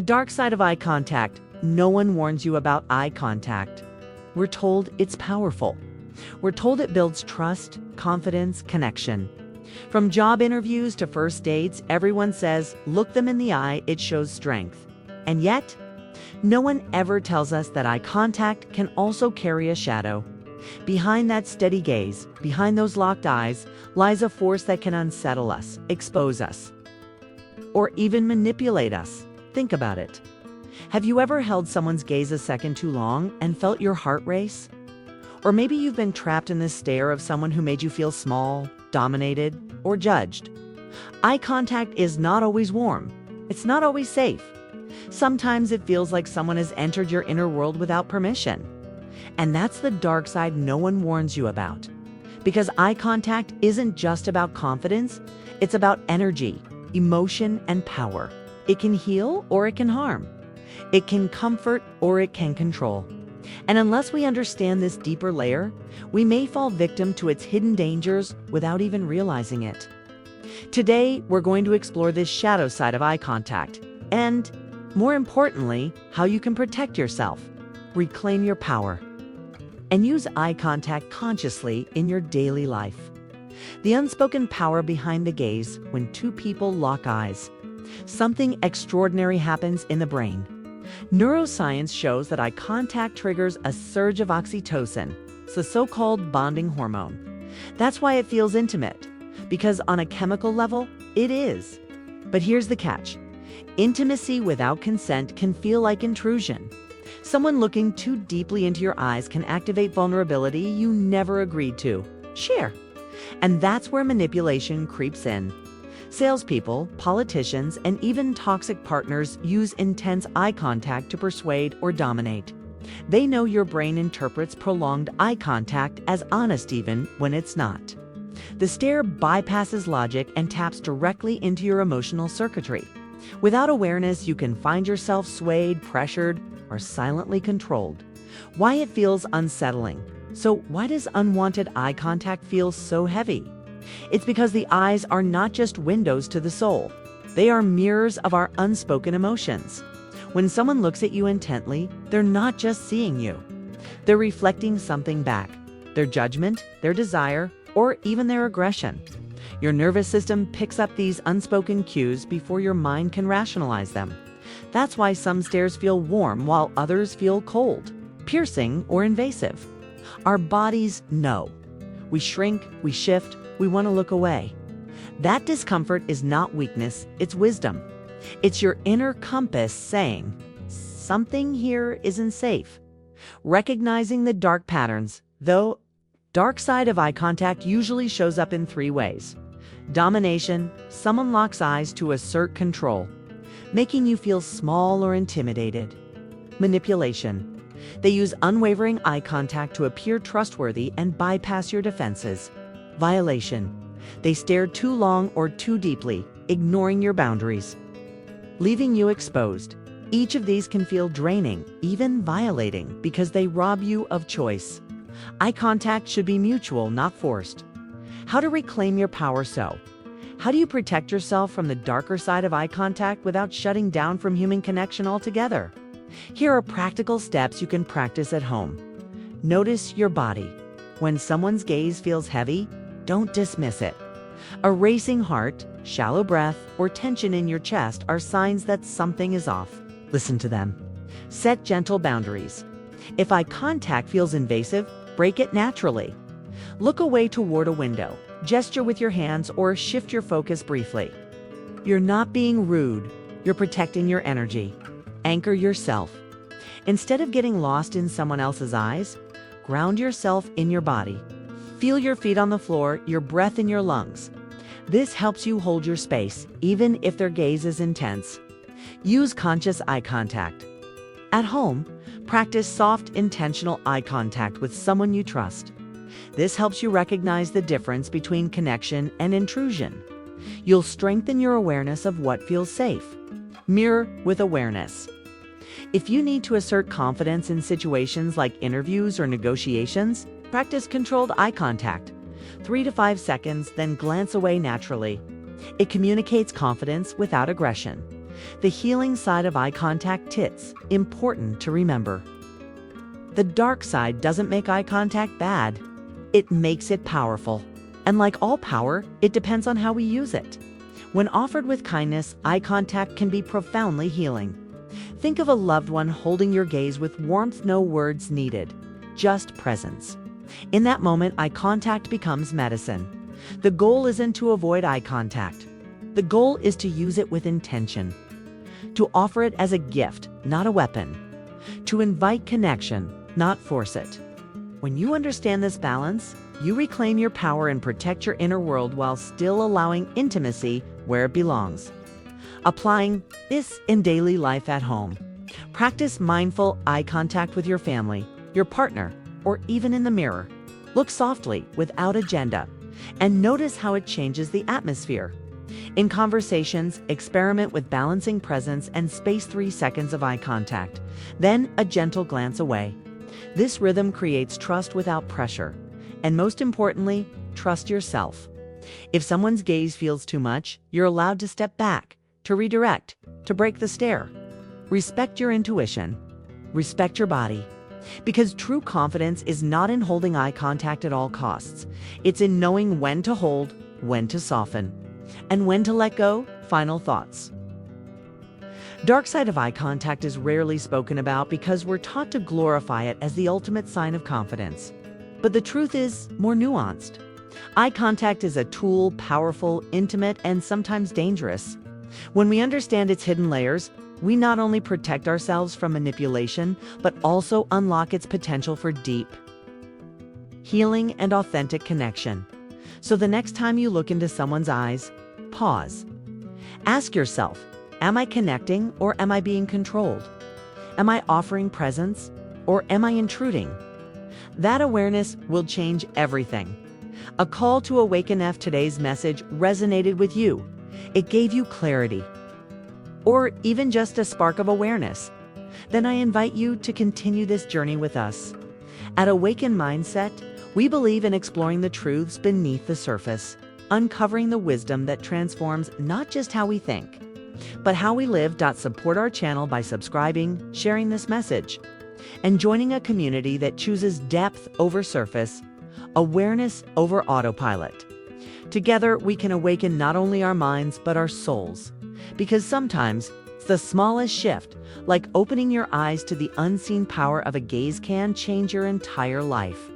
The dark side of eye contact. No one warns you about eye contact. We're told it's powerful. We're told it builds trust, confidence, connection. From job interviews to first dates, everyone says, look them in the eye, it shows strength. And yet, no one ever tells us that eye contact can also carry a shadow. Behind that steady gaze, behind those locked eyes, lies a force that can unsettle us, expose us, or even manipulate us. Think about it. Have you ever held someone's gaze a second too long and felt your heart race? Or maybe you've been trapped in the stare of someone who made you feel small, dominated, or judged. Eye contact is not always warm. It's not always safe. Sometimes it feels like someone has entered your inner world without permission. And that's the dark side no one warns you about. Because eye contact isn't just about confidence, it's about energy, emotion, and power. It can heal or it can harm. It can comfort or it can control. And unless we understand this deeper layer, we may fall victim to its hidden dangers without even realizing it. Today, we're going to explore this shadow side of eye contact and, more importantly, how you can protect yourself, reclaim your power, and use eye contact consciously in your daily life. The unspoken power behind the gaze when two people lock eyes. Something extraordinary happens in the brain. Neuroscience shows that eye contact triggers a surge of oxytocin, the so-called bonding hormone. That's why it feels intimate, because on a chemical level, it is. But here's the catch. Intimacy without consent can feel like intrusion. Someone looking too deeply into your eyes can activate vulnerability you never agreed to share. And that's where manipulation creeps in. Salespeople, politicians, and even toxic partners use intense eye contact to persuade or dominate. They know your brain interprets prolonged eye contact as honest even when it's not. The stare bypasses logic and taps directly into your emotional circuitry. Without awareness, you can find yourself swayed, pressured, or silently controlled. Why it feels unsettling. So why does unwanted eye contact feel so heavy? It's because the eyes are not just windows to the soul. They are mirrors of our unspoken emotions. When someone looks at you intently, they're not just seeing you. They're reflecting something back. Their judgment, their desire, or even their aggression. Your nervous system picks up these unspoken cues before your mind can rationalize them. That's why some stares feel warm while others feel cold, piercing, or invasive. Our bodies know. We shrink, we shift, we want to look away. That discomfort is not weakness, it's wisdom. It's your inner compass saying, something here isn't safe. Recognizing the dark patterns, though, dark side of eye contact usually shows up in three ways. Domination, someone locks eyes to assert control, making you feel small or intimidated. Manipulation, they use unwavering eye contact to appear trustworthy and bypass your defenses. Violation, they stare too long or too deeply, ignoring your boundaries, leaving you exposed. Each of these can feel draining, even violating, because they rob you of choice. Eye contact should be mutual, not forced. How to reclaim your power so? How do you protect yourself from the darker side of eye contact without shutting down from human connection altogether? Here are practical steps you can practice at home. Notice your body. When someone's gaze feels heavy, don't dismiss it. A racing heart, shallow breath, or tension in your chest are signs that something is off. Listen to them. Set gentle boundaries. If eye contact feels invasive, break it naturally. Look away toward a window, gesture with your hands, or shift your focus briefly. You're not being rude, you're protecting your energy. Anchor yourself. Instead of getting lost in someone else's eyes, ground yourself in your body. Feel your feet on the floor, your breath in your lungs. This helps you hold your space, even if their gaze is intense. Use conscious eye contact. At home, practice soft, intentional eye contact with someone you trust. This helps you recognize the difference between connection and intrusion. You'll strengthen your awareness of what feels safe. Mirror with awareness. If you need to assert confidence in situations like interviews or negotiations, practice controlled eye contact. 3 to 5 seconds, then glance away naturally. It communicates confidence without aggression. The healing side of eye contact tits, important to remember. The dark side doesn't make eye contact bad. It makes it powerful. And like all power, it depends on how we use it. When offered with kindness, eye contact can be profoundly healing. Think of a loved one holding your gaze with warmth, no words needed, just presence. In that moment, eye contact becomes medicine. The goal isn't to avoid eye contact. The goal is to use it with intention, to offer it as a gift, not a weapon, to invite connection, not force it. When you understand this balance, you reclaim your power and protect your inner world while still allowing intimacy where it belongs. Applying this in daily life at home. Practice mindful eye contact with your family, your partner, or even in the mirror. Look softly, without agenda, and notice how it changes the atmosphere. In conversations, experiment with balancing presence and space 3 seconds of eye contact, then a gentle glance away. This rhythm creates trust without pressure, and most importantly, trust yourself. If someone's gaze feels too much, you're allowed to step back, to redirect, to break the stare. Respect your intuition. Respect your body. Because true confidence is not in holding eye contact at all costs. It's in knowing when to hold, when to soften, and when to let go. Final thoughts. Dark side of eye contact is rarely spoken about because we're taught to glorify it as the ultimate sign of confidence. But the truth is more nuanced. Eye contact is a tool, powerful, intimate, and sometimes dangerous. When we understand its hidden layers, we not only protect ourselves from manipulation, but also unlock its potential for deep, healing, and authentic connection. So the next time you look into someone's eyes, pause. Ask yourself, am I connecting or am I being controlled? Am I offering presence or am I intruding? That awareness will change everything. A call to awaken. If today's message resonated with you, it gave you clarity, or even just a spark of awareness, then I invite you to continue this journey with us. At Awaken Mindset, we believe in exploring the truths beneath the surface, uncovering the wisdom that transforms not just how we think, but how we live. Support our channel by subscribing, sharing this message, and joining a community that chooses depth over surface, awareness over autopilot. Together, we can awaken not only our minds, but our souls. Because sometimes, it's the smallest shift, like opening your eyes to the unseen power of a gaze, can change your entire life.